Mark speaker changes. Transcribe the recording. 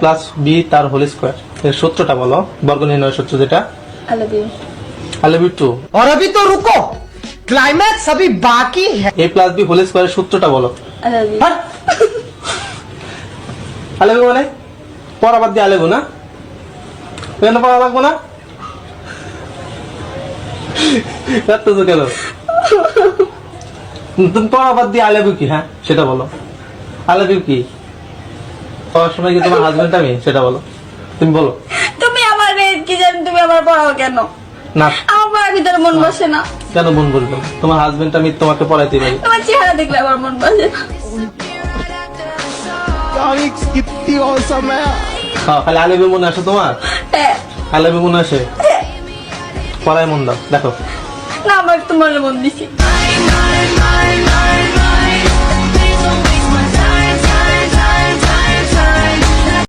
Speaker 1: Plus B তার whole square এর সূত্রটা বলো, বর্গ নির্ণয়ের সূত্র যেটা।
Speaker 2: I love you.
Speaker 1: I love you too.
Speaker 3: और अभी तो रुको, क्लाइमैक्स अभी बाकी है।
Speaker 1: এ প্লাস বি হোল স্কোয়ারের সূত্রটা বলো।
Speaker 2: I love you.
Speaker 1: I love you মানে পড়া বাদ দিয়ে আই লাভ ইউ না, কেন পড়া লাগবো না? কাঁদতেছো কেন? তুমি পড়া বাদ দিয়ে আই লাভ ইউ কি, হ্যাঁ সেটা বলো। আই লাভ ইউ কি? পড়ার সময় কি তোমার হাজবেন্ড আমি, সেটা বলো। তুমি বলো।
Speaker 2: তুমি আমার কি জানি, তুমি আমার পড়াও কেন?
Speaker 1: না
Speaker 2: আমার পড়ার ভিতরে মন বসে না।
Speaker 1: কেন মন বলবে? তোমার হাজবেন্ড আমি তোমাকে পড়াইতে পারি।
Speaker 2: তোমার চেহারা দেখলে আমার মন বসে না।
Speaker 3: कितनी औसम है।
Speaker 1: হ্যাঁ, খালি আই লাভ ইউ মনে আসে তোমার?
Speaker 2: হ্যাঁ,
Speaker 1: আই লাভ ইউ মনে আসে? পড়ায় মন দাও, দেখো।
Speaker 2: না আমার তোমার মন দিছি।